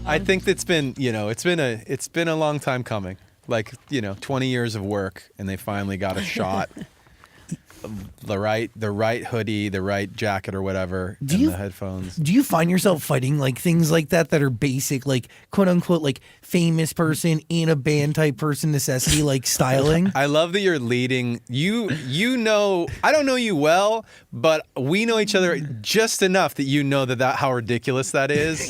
I think it's been a long time coming. Like 20 years of work, and they finally got a shot. The right hoodie, the right jacket or whatever, and the headphones. Do you find yourself fighting like things like that are basic, like quote unquote, like famous person in a band type person necessity, like styling? I love that you're leading. You know, I don't know you well, but we know each other just enough that you know that how ridiculous that is.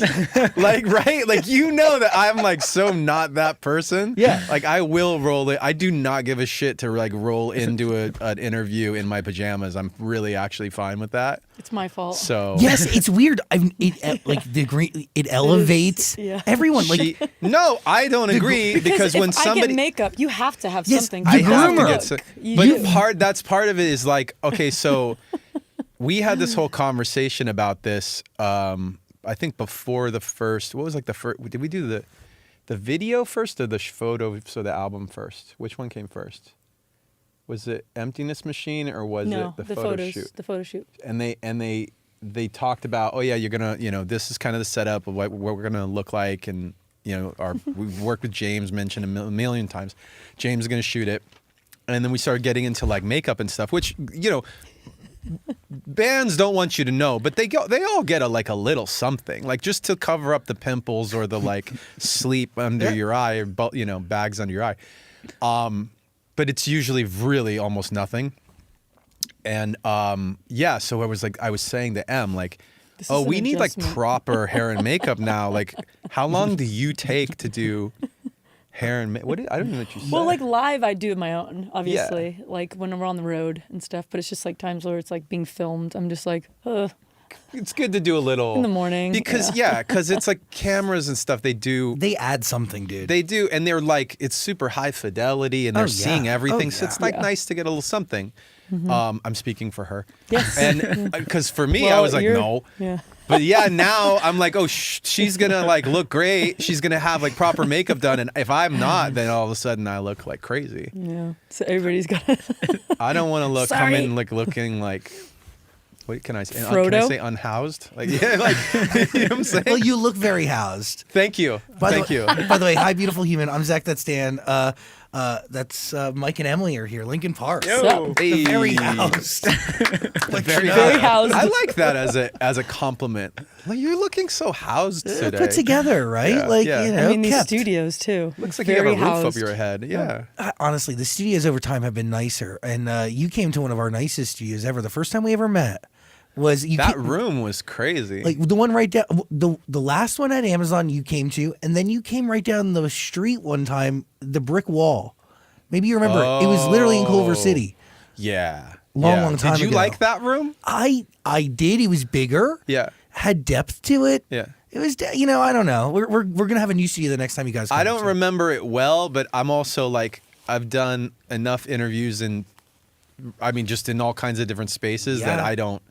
Like, right? Like, you know that I'm like so not that person. Yeah. Like, I will roll it. I do not give a shit to like roll into an interview in my pajamas. I'm really actually fine with that. It's my fault. So yes, it's weird. It elevates everyone. No, I don't agree because when somebody I get makeup, you have to have something. I have to groomer. but that's part of it is like, okay, so we had this whole conversation about this. I think before the first. What was like the first? Did we do the video first or the photo? So the album first. Which one came first? Was it Emptiness Machine or was it the photo shoot? The photo shoot. And they talked about, oh yeah, you're gonna, this is kind of the setup of what we're gonna look like, and we've worked with James, mentioned a million times. James is gonna shoot it, and then we started getting into like makeup and stuff, which bands don't want you to know, but they all get a little something, like just to cover up the pimples or the like sleep under your eye or bags under your eye. But it's usually really almost nothing. And so I was saying to Em, like, we need like proper hair and makeup now. Like, how long do you take to do hair and makeup? I don't know what you said. Well, like live, I do my own, obviously, like when we're on the road and stuff. But it's just like times where it's like being filmed. I'm just like, ugh. It's good to do a little in the morning because because it's like cameras and stuff. They add something, dude. They do, and they're like it's super high fidelity, and they're seeing everything. So it's like nice to get a little something. Mm-hmm. I'm speaking for her, yes, and because for me, I was like no, but now I'm like, oh, she's gonna like look great. She's gonna have like proper makeup done, and if I'm not, then all of a sudden I look like crazy. Yeah, so everybody's got. I don't want to come in like looking like. What can I say? Frodo? Can I say unhoused? Like, you know what I'm saying? Well, you look very housed. Thank you. Thank you. By the way, hi, beautiful human. I'm Zach. That's Dan. That's Mike and Emily are here. Linkin Park. Yo. Hey. Very housed. Very housed. I like that as a compliment. Like, you're looking so housed today. Put together, right? Yeah. I mean, these studios too. Looks like very you have a roof housed. over your head. Yeah. Honestly, the studios over time have been nicer, and you came to one of our nicest studios ever. The first time we ever met. Room was crazy. Like the one right down, the last one at Amazon you came to, and then you came right down the street one time, the brick wall. Maybe you remember it. It was literally in Culver City. Yeah. Long time ago. Did you like that room? I did. It was bigger. Yeah. Had depth to it. Yeah. It was, I don't know. We're gonna have a new studio the next time you guys come. I don't remember it well, but I'm also like, I've done enough interviews just in all kinds of different spaces that I don't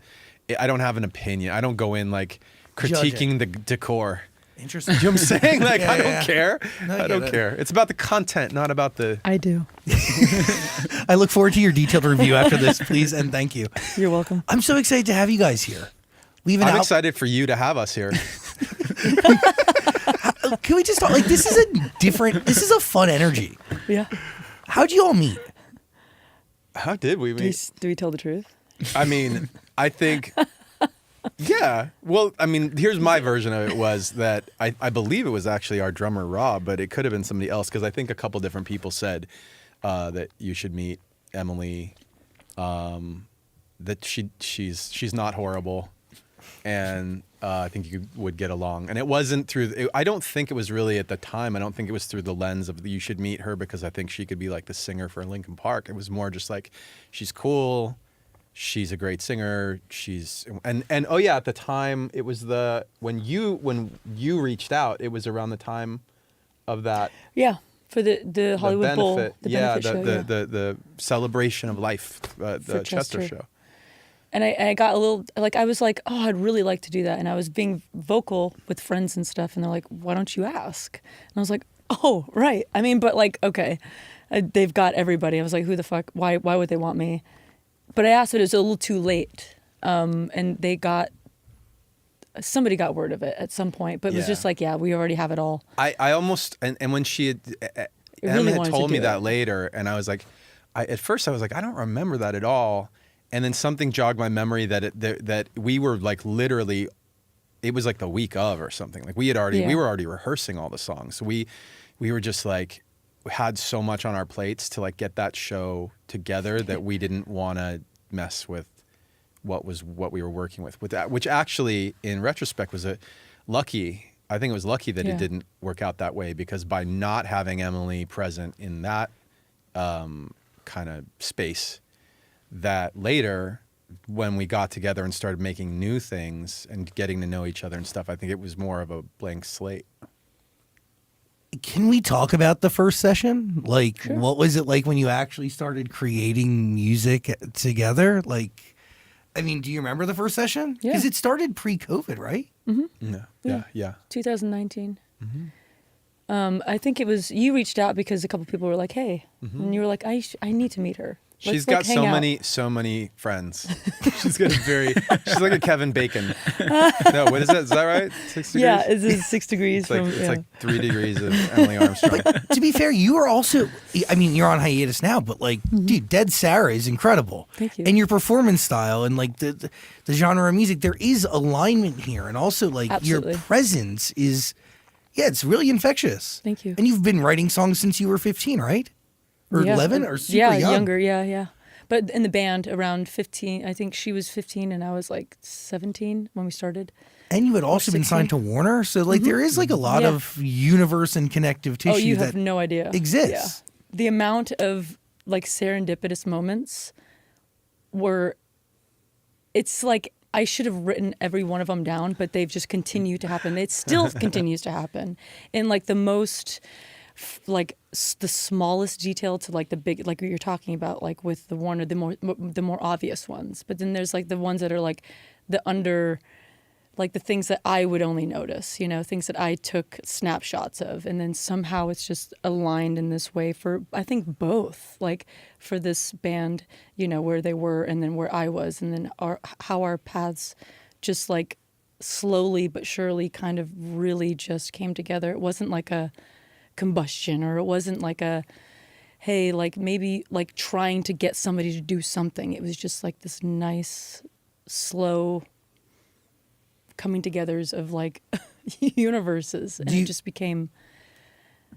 have an opinion. I don't go in like critiquing the decor. Interesting. You know what I'm saying? Like, I don't care. No, I don't care. It's about the content, not about the... I do. I look forward to your detailed review after this, please, and thank you. You're welcome. I'm so excited to have you guys here. I'm excited for you to have us here. Can we just talk? Like, this is a fun energy. Yeah. How'd you all meet? How did we meet? Do we tell the truth? I mean, I think, yeah. Well, I mean, here's my version of it was that I believe it was actually our drummer, Rob, but it could have been somebody else because I think a couple different people said that you should meet Emily, that she's not horrible, and I think you would get along. And it wasn't I don't think it was really at the time, I don't think it was through the lens of you should meet her because I think she could be like the singer for Linkin Park. It was more just like, she's cool. She's a great singer. And oh yeah, at the time it was when you reached out, it was around the time of that. Yeah, for the Hollywood Bowl. The benefit show, the celebration of life, the Chester show. And I got a little I was like, oh, I'd really like to do that, and I was being vocal with friends and stuff, and they're like, why don't you ask? And I was like, oh, right. I mean, but like, okay, they've got everybody. I was like, who the fuck? Why would they want me? But I asked, but it was a little too late. And they got somebody got word of it at some point, but it was Yeah. just like, yeah, we already have it all. I almost and when she had really Emma had wanted to told me do that it. later, and I was like, at first I was like, I don't remember that at all, and then something jogged my memory that we were like literally, it was like the week of or something. Like we Yeah. were already rehearsing all the songs. So we were just like, we had so much on our plates to like get that show together that we didn't want to mess with what we were working with that, which actually in retrospect was lucky. I think it was lucky that Yeah. it didn't work out that way, because by not having Emily present in that kind of space, that later when we got together and started making new things and getting to know each other and stuff, I think it was more of a blank slate. Can we talk about the first session? Like, Sure. what was it like when you actually started creating music together? Like, I mean, do you remember the first session? Yeah. Because it started pre-COVID, right? Yeah. 2019. I think it was, you reached out because a couple people were like, hey, and you were like, I need to meet her. She's Let's, got hang out. so many friends. She's like a Kevin Bacon. No, what is that? Is that right? 6 degrees? Yeah, this is 6 degrees It's like, from, it's yeah. like 3 degrees of Emily Armstrong. To be fair, you are also, I mean, you're on hiatus now, but like, dude, Dead Sarah is incredible. Thank you. And your performance style and like the genre of music, there is alignment here. And also like Absolutely. your presence is, yeah, it's really infectious. Thank you. And you've been writing songs since you were 15, right? Or Yeah. 11 or super yeah, young? younger, yeah. But in the band around 15, I think she was 15 and I was like 17 when we started. And you had also been 16. signed to Warner. So like there is like a lot Yeah. of universe and connective tissue Oh, you that have no idea. exists. Yeah. The amount of like serendipitous moments it's like I should have written every one of them down, but they've just continued to happen. It still continues to happen in like the most, like the smallest detail to like the big, like what you're talking about, like with the Warner, the more obvious ones. But then there's like the ones that are like the under, like the things that I would only notice, things that I took snapshots of. And then somehow it's just aligned in this way for, I think both, like for this band, where they were and then where I was, and then how our paths just like slowly but surely kind of really just came together. It wasn't like a combustion, or it wasn't like a, hey, like maybe like trying to get somebody to do something. It was just like this nice, slow coming togethers of like universes, and it just became.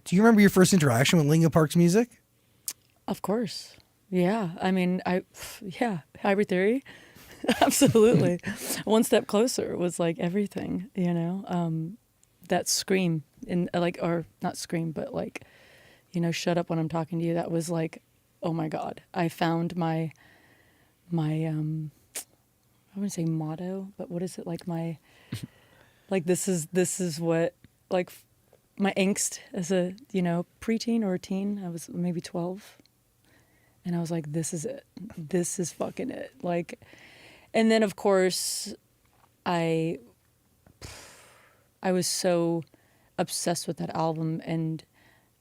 Do you remember your first interaction with Linkin Park's music? Of course, yeah. I mean, Hybrid Theory, absolutely. One Step Closer was like everything, that scream in like, or not scream, but like, shut up when I'm talking to you. That was like, oh my God, I found my I wouldn't say motto, but what is it, like my, like this is what, like my angst as a, preteen or a teen. I was maybe 12. And I was like, this is it. This is fucking it. Like, and then of course I was so obsessed with that album, and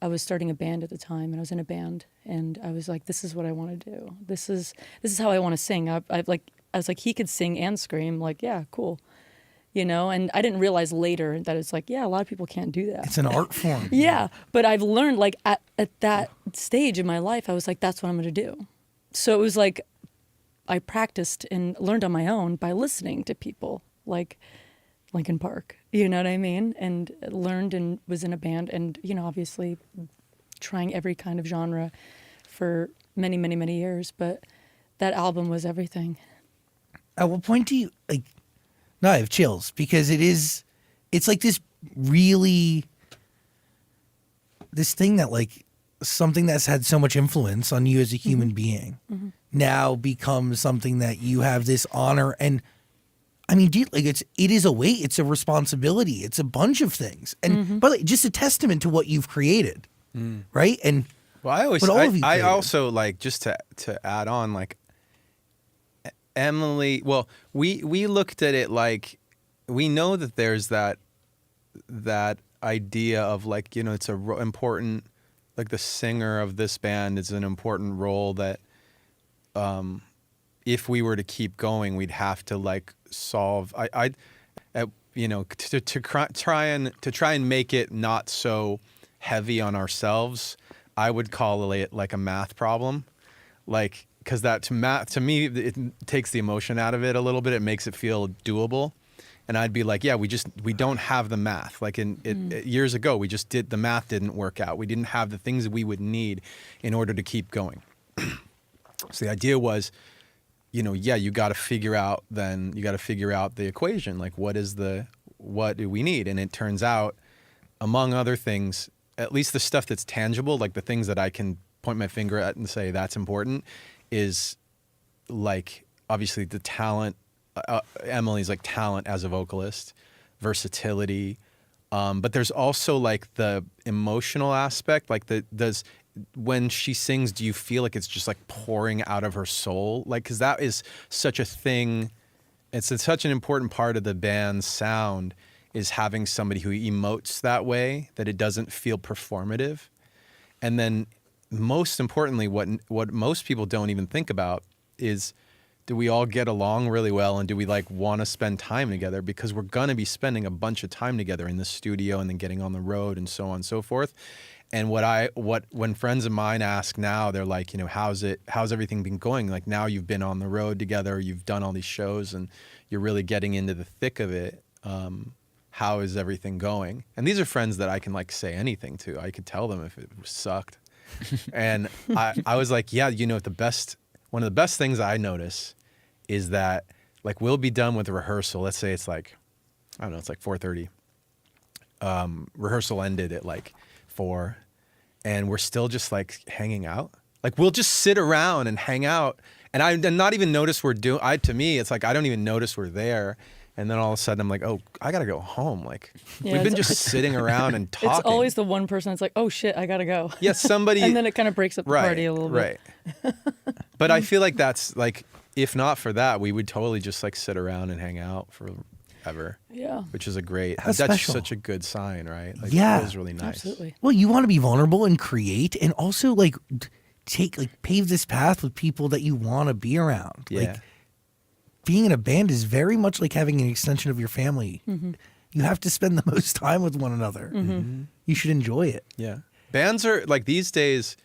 I was starting a band at the time, and I was in a band, and I was like, this is what I want to do. This is how I want to sing. I was like, he could sing and scream. Like, yeah, cool. And I didn't realize later that it's like, yeah, a lot of people can't do that. It's an art form. Yeah. But I've learned like at that stage in my life, I was like, that's what I'm going to do. So it was like, I practiced and learned on my own by listening to people like Linkin Park, you know what I mean? And learned and was in a band, and, obviously trying every kind of genre for many, many, many years. But that album was everything. At what point do you like? No, I have chills because it's like this really, this thing that like something that's had so much influence on you as a human being now becomes something that you have this honor. And I mean, dude, like it is a weight, it's a responsibility, it's a bunch of things. And by the way, just a testament to what you've created, right? And Well, I always, what all of you I created. also like, just to add on, like Emily. Well, we looked at it like, we know that there's that idea of like, it's important, like the singer of this band is an important role that, if we were to keep going, we'd have to like solve. try and make it not so heavy on ourselves, I would call it like a math problem, like, because that to me it takes the emotion out of it a little bit. It makes it feel doable, and I'd be like, yeah, we don't have the math. Like years ago, the math didn't work out. We didn't have the things we would need in order to keep going. So the idea was, you got to figure out the equation. Like, what do we need? And it turns out, among other things, at least the stuff that's tangible, like the things that I can point my finger at and say that's important, is like obviously the talent. Emily's like talent as a vocalist, versatility, but there's also like the emotional aspect. Like when she sings, do you feel like it's just like pouring out of her soul? Like, because that is such a thing. It's such an important part of the band's sound, is having somebody who emotes that way, that it doesn't feel performative. And then most importantly, what most people don't even think about is, do we all get along really well, and do we like want to spend time together? Because we're going to be spending a bunch of time together in the studio and then getting on the road and so on and so forth. And when friends of mine ask now, they're like, how's everything been going? Like, now you've been on the road together, you've done all these shows, and you're really getting into the thick of it. How is everything going? And these are friends that I can like say anything to. I could tell them if it sucked. And I was like, yeah, one of the best things I notice is that, like, we'll be done with rehearsal. Let's say it's like, I don't know, it's like 4:30. Rehearsal ended at like 4, and we're still just like hanging out. Like, we'll just sit around and hang out, and I not even notice to me, it's like I don't even notice we're there. And then all of a sudden I'm like, oh, I gotta go home. Like, we've been just sitting around and talking. It's always the one person that's like, oh shit, I gotta go. Yeah, somebody. And then it kind of breaks up the party a little bit. Right. But I feel like that's like, if not for that, we would totally just like sit around and hang out forever. Yeah. Which is that's special. such a good sign, right? Like, yeah. It was really nice. Absolutely. Well, you want to be vulnerable and create, and also like pave this path with people that you want to be around. Yeah. Like, being in a band is very much like having an extension of your family. Mm-hmm. You have to spend the most time with one another. Mm-hmm. You should enjoy it. Yeah. Bands are like, these days,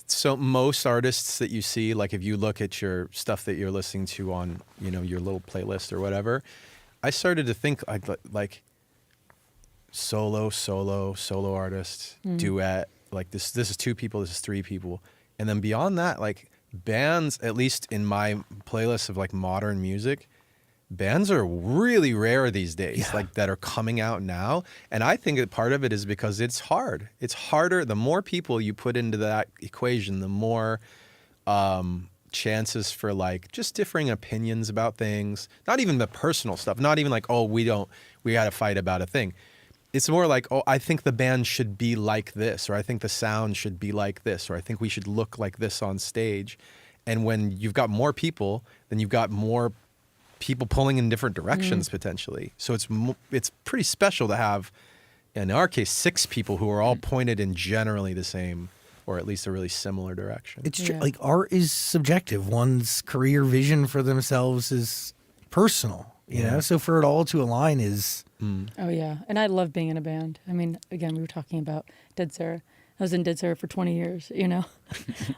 so most artists that you see, like if you look at your stuff that you're listening to on, your little playlist or whatever, I started to think like solo artist, duet, like this is 2 people, this is 3 people. And then beyond that, like, bands, at least in my playlist of like modern music, bands are really rare these days, like that are coming out now. And I think that part of it is because it's hard. It's harder. The more people you put into that equation, the more chances for like just differing opinions about things. Not even the personal stuff. Not even like, oh, we got to fight about a thing. It's more like, oh, I think the band should be like this, or I think the sound should be like this, or I think we should look like this on stage. And when you've got more people, then you've got more people pulling in different directions potentially. So it's pretty special to have, in our case, 6 people who are all pointed in generally the same, or at least a really similar direction. It's true. Like, art is subjective. One's career vision for themselves is personal, you know? So for it all to align is... Oh, yeah. And I love being in a band. I mean, again, we were talking about Dead Sarah. I was in Dead Sarah for 20 years,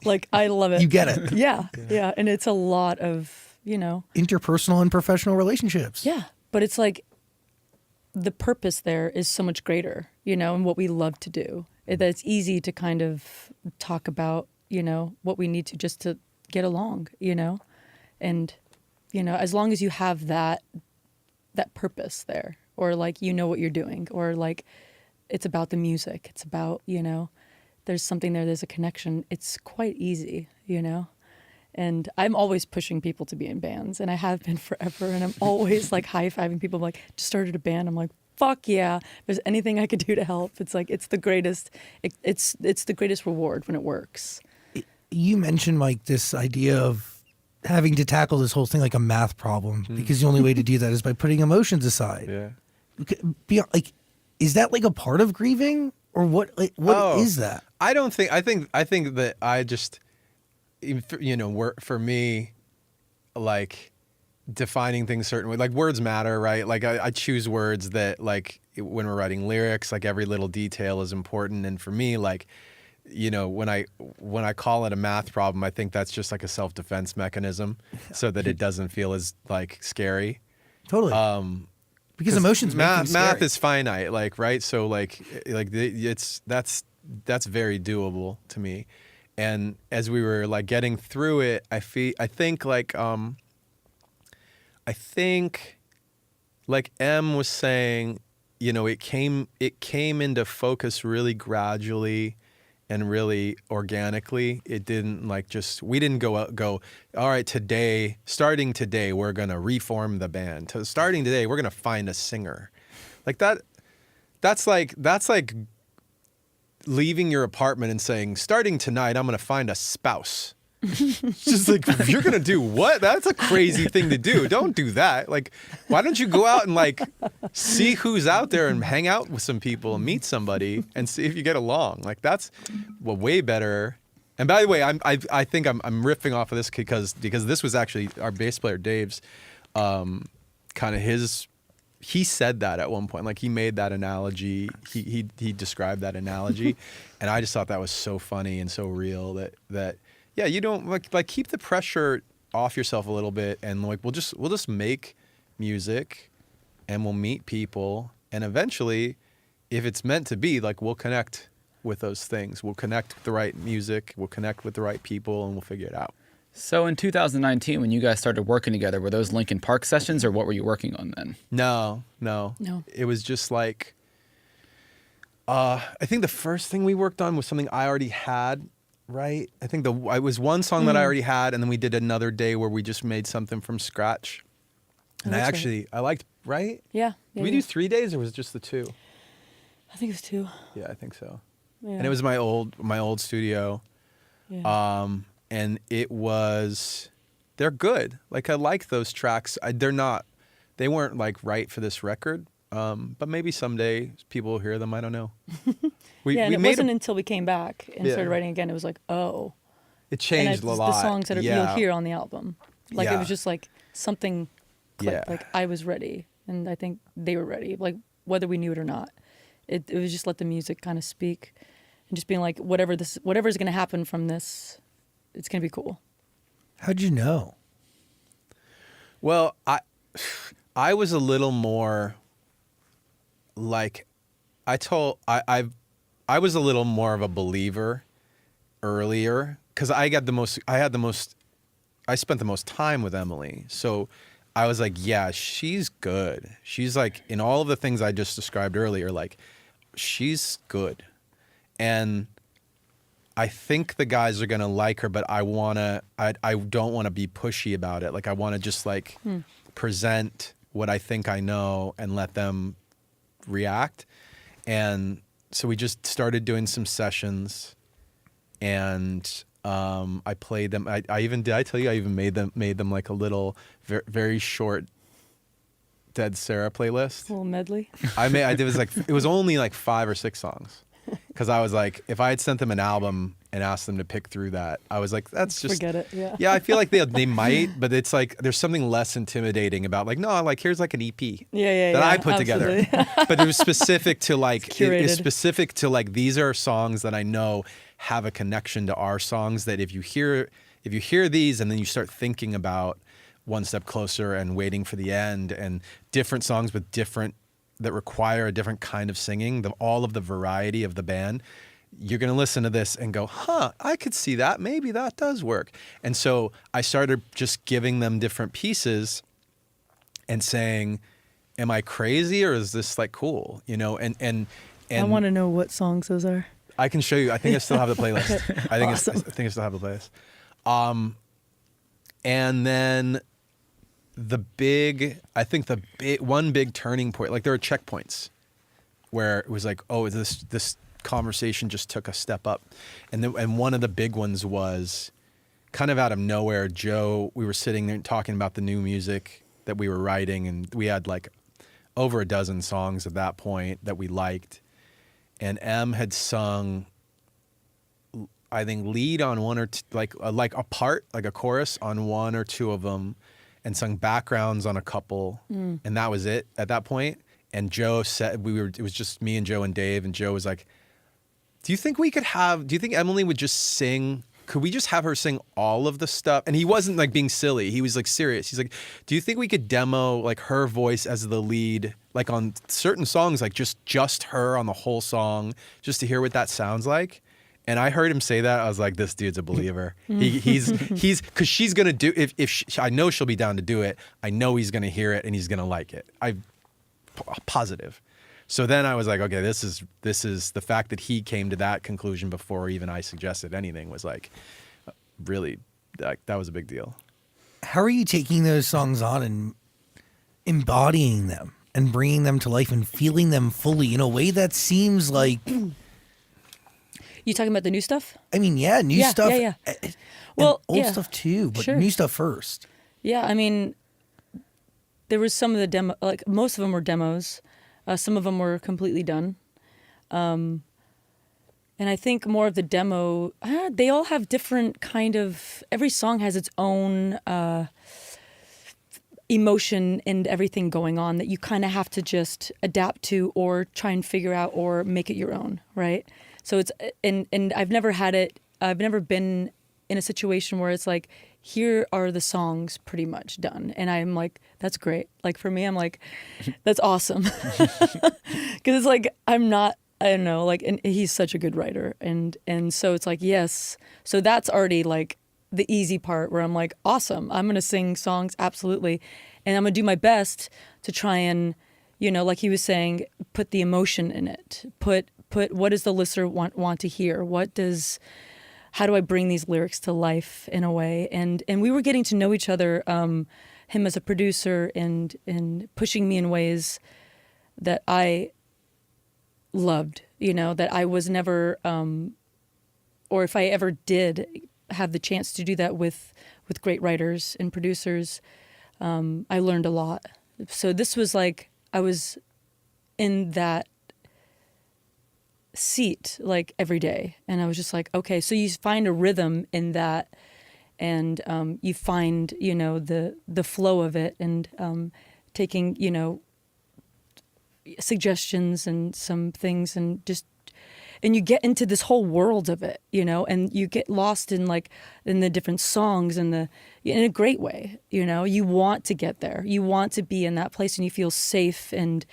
Like, I love it. You get it. Yeah. And it's a lot of, interpersonal and professional relationships. Yeah. But it's like the purpose there is so much greater, and what we love to do. That it's easy to kind of talk about, what we need to just to get along, And, as long as you have that purpose there, or like, what you're doing, or like, it's about the music. It's about, there's something there. There's a connection. It's quite easy, And I'm always pushing people to be in bands, and I have been forever. And I'm always like high-fiving people. I'm like, just started a band. I'm like, fuck yeah. If there's anything I could do to help, it's like, it's the greatest. It's the greatest reward when it works. You mentioned like this idea of having to tackle this whole thing like a math problem, because the only way to do that is by putting emotions aside. Yeah. Like, is that like a part of grieving, or what? Like, what is that? I don't think. I think that I just, for me, like, defining things certain way. Like words matter, right? Like I choose words that like when we're writing lyrics, like every little detail is important. And for me, like, you know, when I call it a math problem, I think that's just like a self-defense mechanism so that it doesn't feel as like scary. Totally. Because emotions make things math scary. is finite, like, right? So that's very doable to me. And as we were like getting through it, I think M was saying, you know, it came into focus really gradually and really organically. It didn't like we didn't go, all right, starting today, we're going to reform the band. Starting today, we're going to find a singer. Like that's like leaving your apartment and saying, starting tonight, I'm going to find a spouse. It's just like, you're going to do what? That's a crazy thing to do. Don't do that. Like, why don't you go out and like see who's out there and hang out with some people and meet somebody and see if you get along. Like that's way better. And by the way, I think I'm riffing off of this because this was actually our bass player Dave's kind of he said that at one point. Like he made that analogy. He described that analogy, and I just thought that was so funny and so real that yeah, you don't like keep the pressure off yourself a little bit, and like we'll just make music, and we'll meet people, and eventually, if it's meant to be, like we'll connect with those things. We'll connect with the right music. We'll connect with the right people, and we'll figure it out. So in 2019, when you guys started working together, were those Linkin Park sessions, or what were you working on then? No. It was just like, I think the first thing we worked on was something I already had, right? I think it was one song that I already had, and then we did another day where we just made something from scratch. And I liked, right? Yeah. Did we do 3 days, or was it just the 2? I think it was 2. Yeah, I think so. Yeah. And it was my old studio. Yeah. And they're good. Like I like those tracks. They weren't like right for this record. But maybe someday people will hear them. I don't know. And it wasn't until we came back and started writing again, it was like, oh. It changed a lot. The songs that you'll hear on the album. Like it was just like something clicked. Yeah. Like I was ready, and I think they were ready. Like whether we knew it or not. It was just let the music kind of speak, and just being like, whatever's going to happen from this, it's going to be cool. How'd you know? Well, I was a little more like I was a little more of a believer earlier because I spent the most time with Emily. So I was like, yeah, she's good. She's like, in all of the things I just described earlier, like she's good. And I think the guys are going to like her, but I don't want to be pushy about it. Like I want to just like present what I think I know and let them react. And so we just started doing some sessions, and I played them. I tell you I even made them like a little very, very short Dead Sarah playlist. A little medley. It was only like 5 or 6 songs. Because I was like, if I had sent them an album and asked them to pick through that, I was like, that's just forget it. Yeah. Yeah, I feel like they might, but it's like there's something less intimidating about like, no, like here's like an EP that I put together. But it was specific to like it's specific to like these are songs that I know have a connection to our songs that if you hear these and then you start thinking about One Step Closer and Waiting for the End and different songs with that require a different kind of singing, all of the variety of the band, you're going to listen to this and go, I could see that. Maybe that does work. And so I started just giving them different pieces and saying, am I crazy or is this like cool? You know, and I want to know what songs those are. I can show you. I think I still have the playlist. Awesome. I think I still have the playlist. And then one big turning point, like there are checkpoints where it was like, oh, this conversation just took a step up. And one of the big ones was kind of out of nowhere. Joe, we were sitting there talking about the new music that we were writing, and we had like over a dozen songs at that point that we liked. And M had sung, I think, lead on one or two, like a part, like a chorus on one or two of them. and sung backgrounds on a couple, and that was it at that point. And Joe said it was just me and Joe and Dave, and Joe was like, do you think Emily would just sing? Could we just have her sing all of the stuff? And he wasn't like being silly. He was like serious. He's like, do you think we could demo like her voice as the lead, like on certain songs, like just her on the whole song, just to hear what that sounds like? And I heard him say that. I was like, this dude's a believer. He's because she's going to do, I know she'll be down to do it. I know he's going to hear it and he's going to like it. I'm positive. So then I was like, okay, this is the fact that he came to that conclusion before even I suggested anything was like really, that was a big deal. How are you taking those songs on and embodying them and bringing them to life and feeling them fully in a way that seems like... You talking about the new stuff? I mean, yeah, new stuff. Yeah. And Well, old stuff too, but sure. new stuff first. Yeah, I mean, there was some of the demo, like most of them were demos. Some of them were completely done. And I think more of the demo, they all have different kind of, every song has its own emotion and everything going on that you kind of have to just adapt to or try and figure out or make it your own, right? So it's, and I've never been in a situation where it's like, here are the songs pretty much done. And I'm like, that's great. Like for me, I'm like, that's awesome. Cause it's like, I don't know, like, and he's such a good writer. And so it's like, yes. So that's already like the easy part where I'm like, awesome. I'm going to sing songs. Absolutely. And I'm going to do my best to try and, like he was saying, put the emotion in it, put what does the listener want to hear? How do I bring these lyrics to life in a way? And we were getting to know each other, him as a producer and pushing me in ways that I loved, that I was never, or if I ever did have the chance to do that with great writers and producers, I learned a lot. So this was like, I was in that seat like every day, and I was just like, okay, so you find a rhythm in that, and you find the flow of it, and taking suggestions and some things, and you get into this whole world of it, and you get lost in the different songs and in a great way, you want to get there, you want to be in that place, and you feel safe. And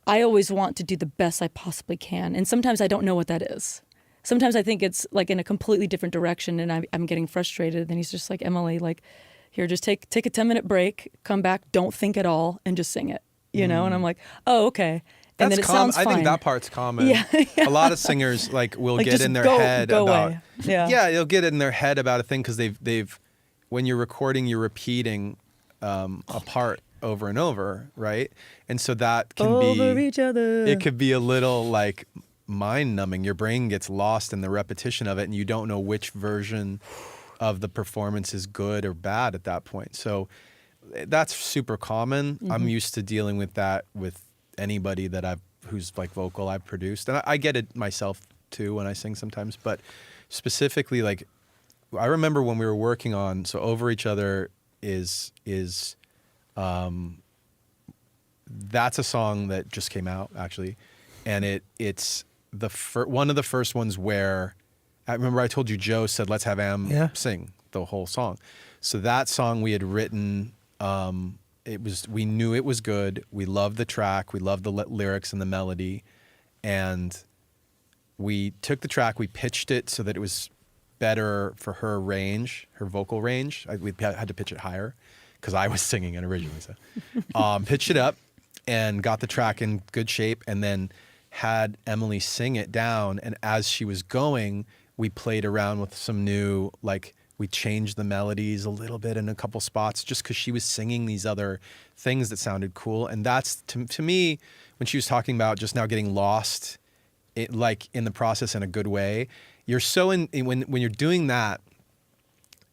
I always want to do the best I possibly can. And sometimes I don't know what that is. Sometimes I think it's like in a completely different direction, and I'm getting frustrated. And he's just like, Emily, like, here, just take a 10-minute break, come back, don't think at all, and just sing it, And I'm like, oh, okay. And then it sounds fine. I think that part's common. Yeah. A lot of singers will like get in their head go about away. Yeah. they'll get in their head about a thing because they've when you're recording, you're repeating a part over and over, right? And so that can over be each other. It could be a little like mind numbing. Your brain gets lost in the repetition of it, and you don't know which version of the performance is good or bad at that point. So that's super common. Mm-hmm. I'm used to dealing with that with anybody who's like vocal I've produced, and I get it myself too when I sing sometimes. But specifically, like I remember when we were working on Over Each Other is that's a song that just came out actually, and it's one of the first ones where I remember I told you Joe said let's have Am sing the whole song. So that song we had written. We knew it was good. We loved the track. We loved the lyrics and the melody, and we took the track. We pitched it so that it was better for her range, her vocal range. We had to pitch it higher because I was singing it originally. So pitched it up and got the track in good shape, and then had Emily sing it down. And as she was going, we played around with some new we changed the melodies a little bit in a couple spots just because she was singing these other things that sounded cool. And that's, to me, when she was talking about just now getting lost in the process in a good way, you're so when you're doing that,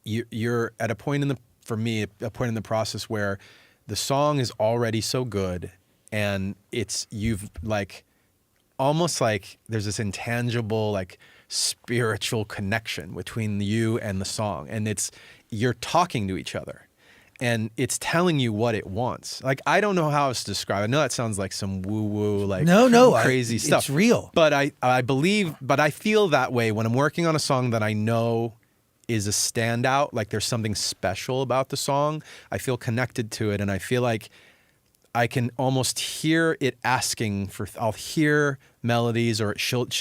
you're at a point for me, a point in the process where the song is already so good, and you've almost like there's this intangible spiritual connection between you and the song, and you're talking to each other, and it's telling you what it wants. Like, I don't know how else to describe it. I know that sounds like some woo-woo, like crazy stuff. It's real. But I believe, but I feel that way when I'm working on a song that I know is a standout. Like, there's something special about the song. I feel connected to it, and I feel like I can almost hear it asking for, I'll hear melodies, or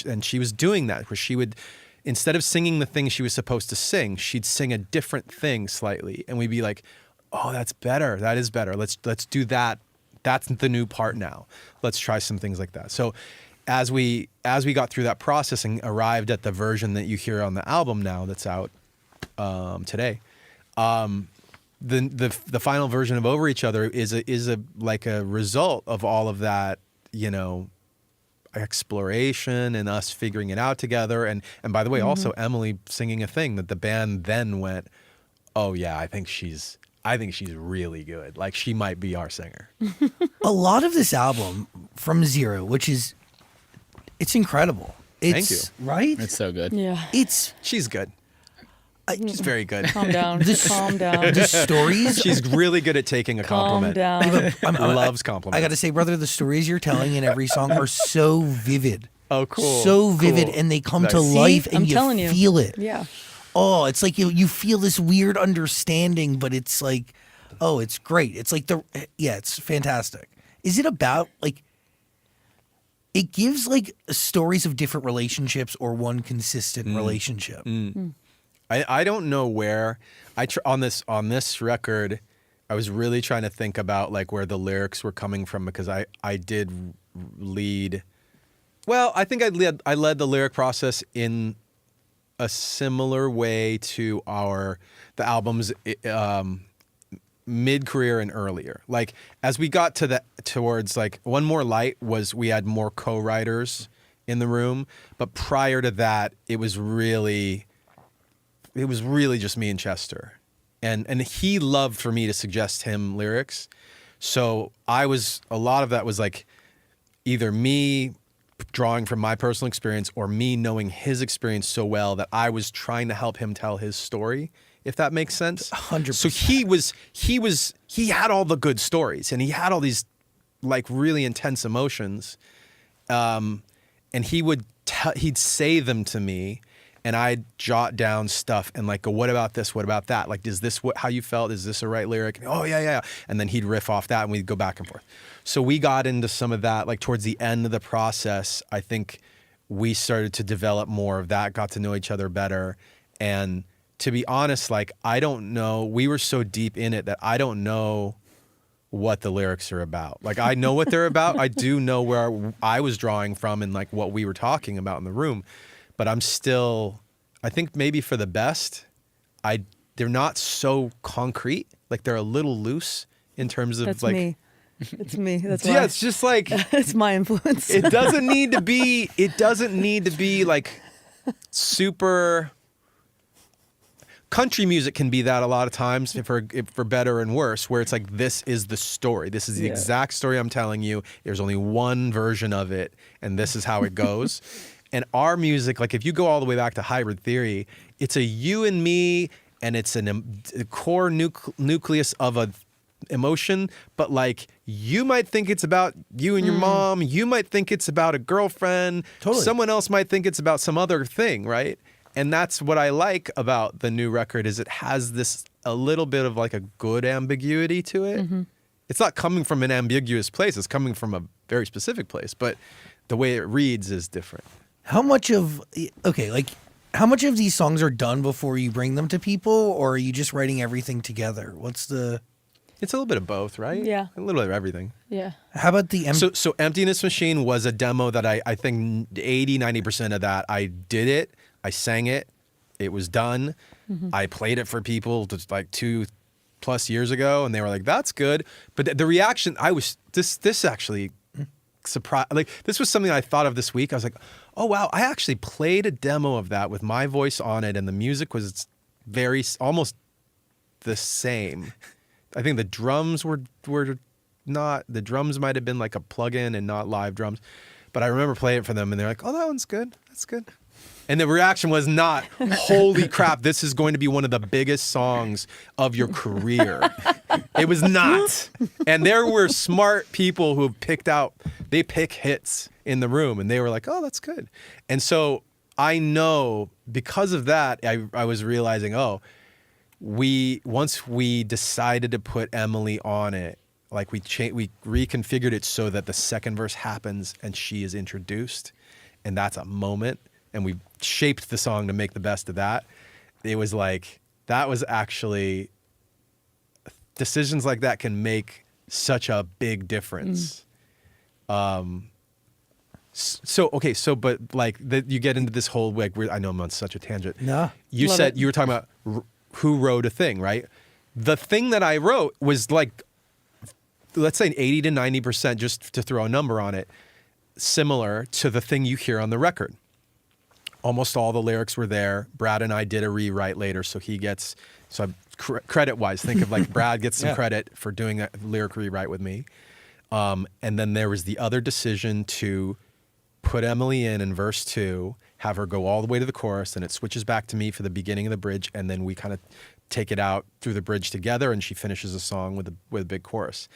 and she was doing that, where she would, instead of singing the thing she was supposed to sing, she'd sing a different thing slightly. And we'd be like, oh, that's better. That is better. Let's do that. That's the new part now. Let's try some things like that. So as we got through that process and arrived at the version that you hear on the album now that's out today, the final version of Over Each Other is a like a result of all of that, you know, exploration and us figuring it out together. And by the way, also Emily singing a thing that the band then went, oh yeah, I think she's really good. Like, she might be our singer. A lot of this album from Zero, which is, it's incredible. Thank you. Right? It's so good. Yeah. She's good. She's very good. Calm down. Calm down. The stories. She's really good at taking a compliment. Calm down. Loves compliments. I got to say, brother, the stories you're telling in every song are so vivid. Oh, cool. So vivid, Cool. and they come Nice. to See? life, and I'm you telling you. feel it. Yeah. Oh, it's like you feel this weird understanding, but it's like, oh, it's great. It's like it's fantastic. Is it about, like, it gives like stories of different relationships or one consistent relationship? I don't know where on this record, I was really trying to think about like where the lyrics were coming from, because I did lead. Well, I think I led the lyric process in a similar way to the album's mid-career and earlier. Like, as we got towards like One More Light, we had more co-writers in the room, but prior to that, it was really just me and Chester, and he loved for me to suggest him lyrics. So a lot of that was like either me drawing from my personal experience or me knowing his experience so well that I was trying to help him tell his story, if that makes sense. 100%. So he had all the good stories, and he had all these like really intense emotions, and he'd say them to me, and I'd jot down stuff and like go, what about this? What about that? Like, is this how you felt? Is this a right lyric? Oh yeah. And then he'd riff off that, and we'd go back and forth. So we got into some of that, like towards the end of the process. I think we started to develop more of that, got to know each other better. And to be honest, like, I don't know, we were so deep in it that I don't know what the lyrics are about. Like, I know what they're about. I do know where I was drawing from and like what we were talking about in the room. But I'm still, I think maybe for the best, they're not so concrete. Like, they're a little loose in terms of That's like. me. It's me. That's why. Yeah, it's just like It's my influence. it doesn't need to be like super. Country music can be that a lot of times, for better and worse, where it's like, this is the story. This is the exact story I'm telling you. There's only one version of it, and this is how it goes. And our music, like if you go all the way back to Hybrid Theory, it's a you and me, and it's a core nucleus of a emotion, but like, you might think it's about you and your mom, you might think it's about a girlfriend, Totally. Someone else might think it's about some other thing, right? And that's what I like about the new record, is it has this a little bit of like a good ambiguity to it. It's not coming from an ambiguous place, it's coming from a very specific place, but the way it reads is different. How much of these songs are done before you bring them to people, or are you just writing everything together? It's a little bit of both, right? Yeah. A little bit of everything. Yeah. How about the So Emptiness Machine was a demo that I think 80-90% of that, I did it, I sang it, it was done. I played it for people just like 2+ years ago, and they were like, that's good. But the reaction, this actually surprised, like, this was something I thought of this week. I was like, oh wow, I actually played a demo of that with my voice on it, and the music was almost the same. I think the drums were not, the drums might have been like a plug-in and not live drums. But I remember playing it for them, and they're like, oh, that one's good. That's good. And the reaction was not, holy crap, this is going to be one of the biggest songs of your career. It was not. And there were smart people who they pick hits in the room, and they were like, oh, that's good. And so I know because of that, I was realizing, once we decided to put Emily on it, like we reconfigured it so that the second verse happens and she is introduced, and that's a moment. And we shaped the song to make the best of that. It was like, that was actually, decisions like that can make such a big difference. But like, you get into this whole, like, I know I'm on such a tangent. No. You Love said, it. you were talking about who wrote a thing, right? The thing that I wrote was like, let's say 80 to 90%, just to throw a number on it, similar to the thing you hear on the record. Almost all the lyrics were there. Brad and I did a rewrite later, so credit-wise, think of like Brad gets some credit for doing a lyric rewrite with me. And then there was the other decision to put Emily in verse 2, have her go all the way to the chorus, and it switches back to me for the beginning of the bridge, and then we kind of take it out through the bridge together, and she finishes the song with a big chorus.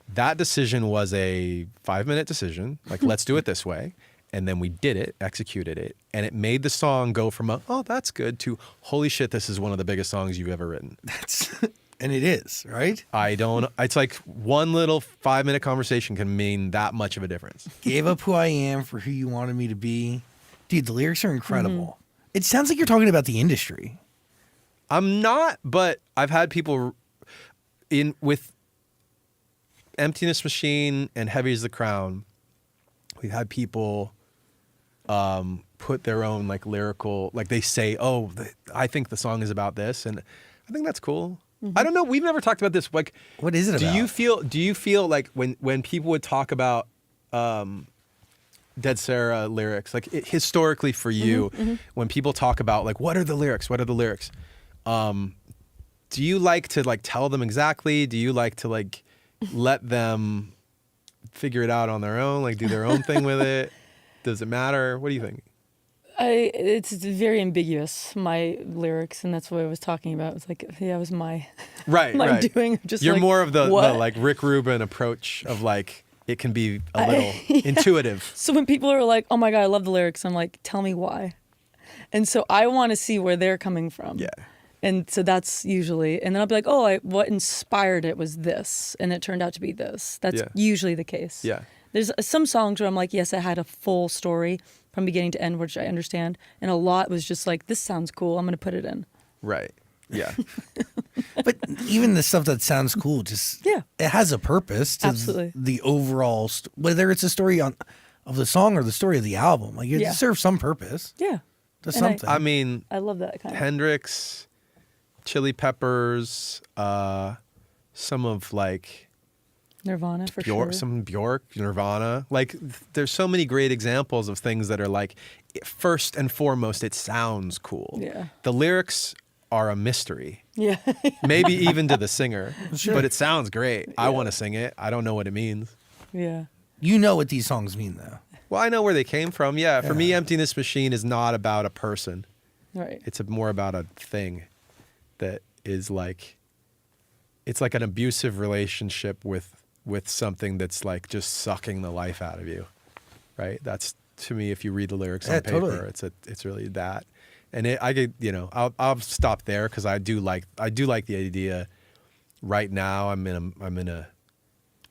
That decision was a 5-minute decision, like, let's do it this way. And then we did it, executed it, and it made the song go from oh, that's good, to holy shit, this is one of the biggest songs you've ever written. And it is, right? It's like one little 5-minute conversation can mean that much of a difference. Gave up who I am for who you wanted me to be. Dude, the lyrics are incredible. It sounds like you're talking about the industry. I'm not, but I've had people with Emptiness Machine and Heavy as the Crown, we've had people put their own like lyrical, like they say, I think the song is about this, and I think that's cool. I don't know. We've never talked about this. Like, what is it about? Do you feel like when people would talk about Dead Sarah lyrics, like historically for you, when people talk about like what are the lyrics, do you like to like tell them exactly? Do you like to like let them figure it out on their own, like do their own thing with it? Does it matter? What do you think? It's very ambiguous, my lyrics, and that's what I was talking about. It's like, it was my right. doing. Just You're like, more of the what? like Rick Rubin approach of like it can be a little intuitive. So when people are like, "Oh my god, I love the lyrics," I'm like, "Tell me why." And so I want to see where they're coming from. Yeah. And so that's usually, and then I'll be like, "Oh, what inspired it was this, and it turned out to be this." That's usually the case. Yeah. There's some songs where I'm like, yes, I had a full story from beginning to end, which I understand. And a lot was just like, this sounds cool, I'm going to put it in. Right. Yeah. But even the stuff that sounds cool, it has a purpose to Absolutely. the overall, whether it's a story of the song or the story of the album. Like, it serves some purpose. Yeah. To And something. I mean, I love that kind of. Hendrix, Chili Peppers, some of like Nirvana for sure. some Bjork, Nirvana. Like, there's so many great examples of things that are like, first and foremost, it sounds cool. Yeah. The lyrics are a mystery. Yeah. Maybe even to the singer, but it sounds great. I want to sing it. I don't know what it means. Yeah. You know what these songs mean, though. Well, I know where they came from. Yeah. For me, Emptiness Machine is not about a person. Right. It's more about a thing that is like, it's like an abusive relationship with something that's like just sucking the life out of you, right? That's, to me, if you read the lyrics on paper, totally. it's really that. And I'll stop there because I do like the idea. Right now, I'm in a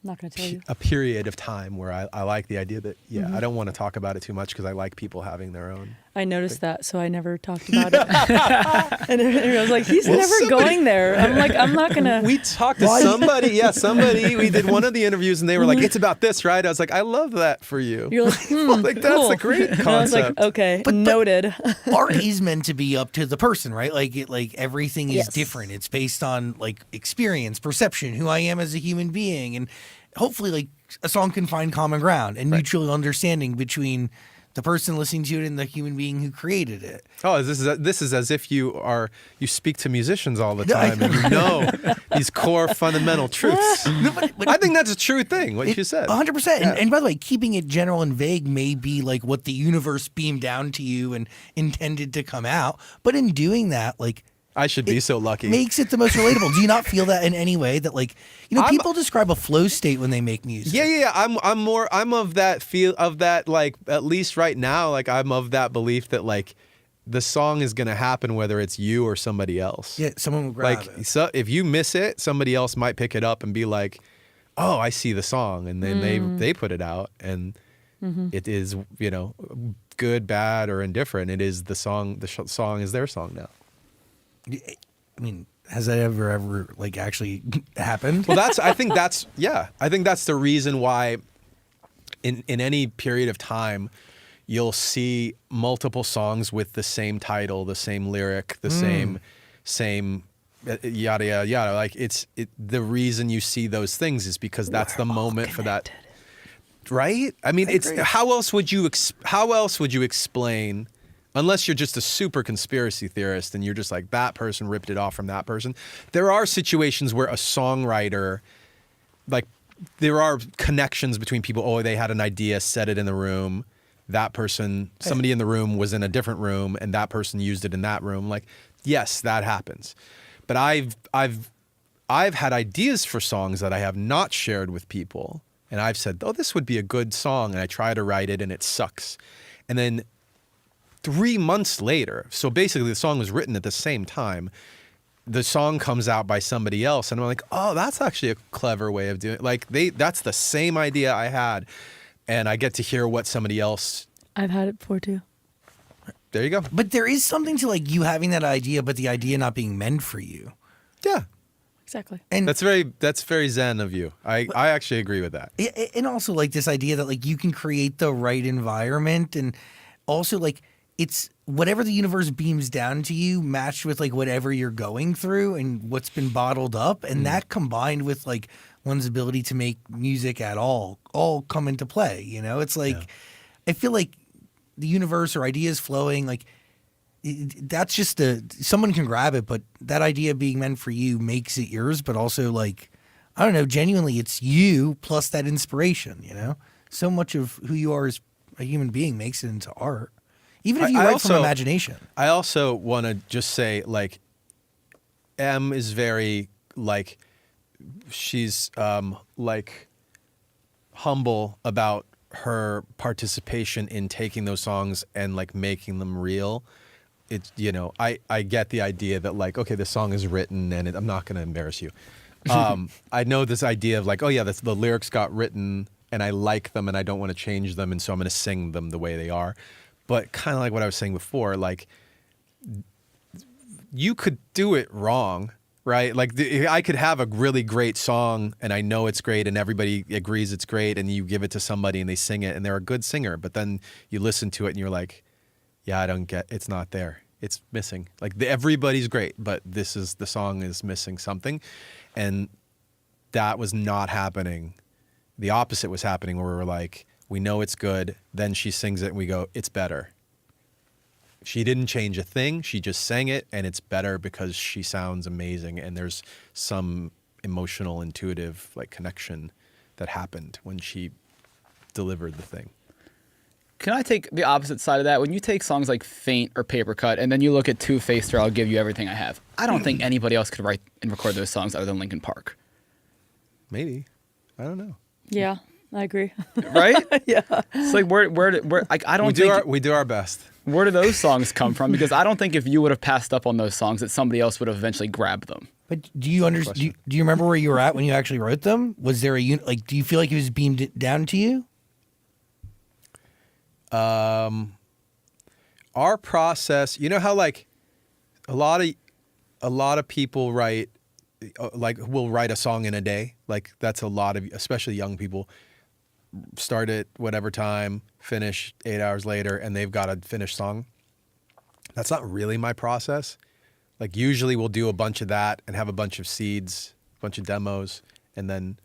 not going to tell you. a period of time where I like the idea that I don't want to talk about it too much because I like people having their own. I noticed that, so I never talked about it. And I was like, he's never going there. I'm like, I'm not going to. We talked to somebody. We did one of the interviews and they were like, it's about this, right? I was like, I love that for you. You're like, like, that's cool. a great concept. And I was like, okay, noted. Art is meant to be up to the person, right? Like everything is Yes. different. It's based on like experience, perception, who I am as a human being, and hopefully like a song can find common ground and mutual understanding between the person listening to it and the human being who created it. Oh, this is as if you speak to musicians all the time and you know these core fundamental truths. No, but I think that's a true thing, what you said. 100%. Yeah. And by the way, keeping it general and vague may be like what the universe beamed down to you and intended to come out. But in doing that, like, I should be so lucky. makes it the most relatable. Do you not feel that in any way that, like, people describe a flow state when they make music? Yeah. I'm of that like, at least right now, like I'm of that belief that like the song is gonna happen whether it's you or somebody else. Yeah, someone will grab Like it. so if you miss it, somebody else might pick it up and be like, "Oh, I see the song," and then they put it out, and it is, good, bad, or indifferent. It is the song. The song is their song now. I mean, has that ever like actually happened? Well, I think that's the reason why in any period of time you'll see multiple songs with the same title, the same lyric, the same yada yada yada. Like the reason you see those things is because that's the moment for that, right? I mean, how else would you explain? Unless you're just a super conspiracy theorist and you're just like, that person ripped it off from that person. There are situations where a songwriter, like, there are connections between people. Oh, they had an idea, said it in the room. That person, somebody in the room was in a different room and that person used it in that room. Like, yes, that happens. But I've had ideas for songs that I have not shared with people. And I've said, oh, this would be a good song. And I try to write it and it sucks. And then 3 months later, so basically the song was written at the same time, the song comes out by somebody else, and I'm like, oh, that's actually a clever way of doing it. Like, that's the same idea I had, and I get to hear what somebody else... I've had it before too. There you go. But there is something to like you having that idea, but the idea not being meant for you. Yeah. Exactly. And That's very zen of you. I actually agree with that. and also like this idea that like you can create the right environment, and also like it's whatever the universe beams down to you matched with like whatever you're going through and what's been bottled up, and that combined with like one's ability to make music at all come into play. It's like I feel like the universe or ideas flowing, like that's just someone can grab it, but that idea being meant for you makes it yours. But also like, I don't know, genuinely it's you plus that inspiration. So much of who you are as a human being makes it into art. Even if you write from imagination. I also want to just say, like, M is very, like, she's, like, humble about her participation in taking those songs and, like, making them real. It's, I get the idea that, like, okay, the song is written and I'm not going to embarrass you. I know this idea of, like, oh, yeah, the lyrics got written and I like them and I don't want to change them, and so I'm going to sing them the way they are. But kind of like what I was saying before, like, you could do it wrong, right? Like, I could have a really great song and I know it's great and everybody agrees it's great, and you give it to somebody and they sing it and they're a good singer, but then you listen to it and you're like, yeah, it's not there. It's missing. Like, everybody's great, but the song is missing something. And that was not happening. The opposite was happening, where we were like, we know it's good. Then she sings it and we go, it's better. She didn't change a thing. She just sang it and it's better because she sounds amazing. And there's some emotional, intuitive, like, connection that happened when she delivered the thing. Can I take the opposite side of that? When you take songs like Faint or Paper Cut and then you look at Two-Faced or I'll Give You Everything I Have, I don't think anybody else could write and record those songs other than Linkin Park. Maybe. I don't know. Yeah, I agree. Right? Yeah. It's like where like, I don't think we do our best. Where do those songs come from? Because I don't think if you would have passed up on those songs that somebody else would have eventually grabbed them. But do you understand? Do you remember where you were at when you actually wrote them? Was there like? Do you feel like it was beamed down to you? Our process, how like a lot of people write, like, will write a song in a day. Like, that's a lot of, especially young people, start at whatever time, finish 8 hours later, and they've got a finished song. That's not really my process. Like, usually we'll do a bunch of that and have a bunch of seeds, a bunch of demos, and then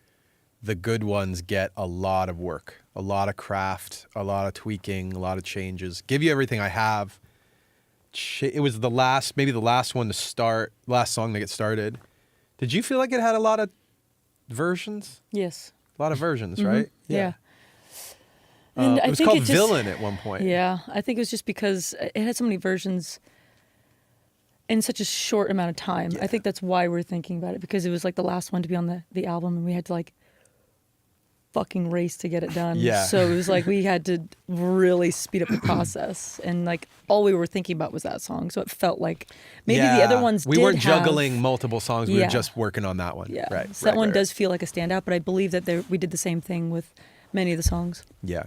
the good ones get a lot of work, a lot of craft, a lot of tweaking, a lot of changes. Give You Everything I Have. It was maybe the last one to start, last song to get started. Did you feel like it had a lot of versions? Yes. A lot of versions, right? Yeah. And it I was think called it just, Villain at one point. Yeah, I think it was just because it had so many versions in such a short amount of time. I think that's why we're thinking about it, because it was like the last one to be on the album, and we had to like fucking race to get it done. Yeah. So it was like we had to really speed up the process, and like all we were thinking about was that song. So it felt like maybe the other ones we did weren't have, juggling multiple songs. We were Yeah. just working on that one. Yeah. Right. So that one does feel like a standout, but I believe that we did the same thing with many of the songs. Yeah.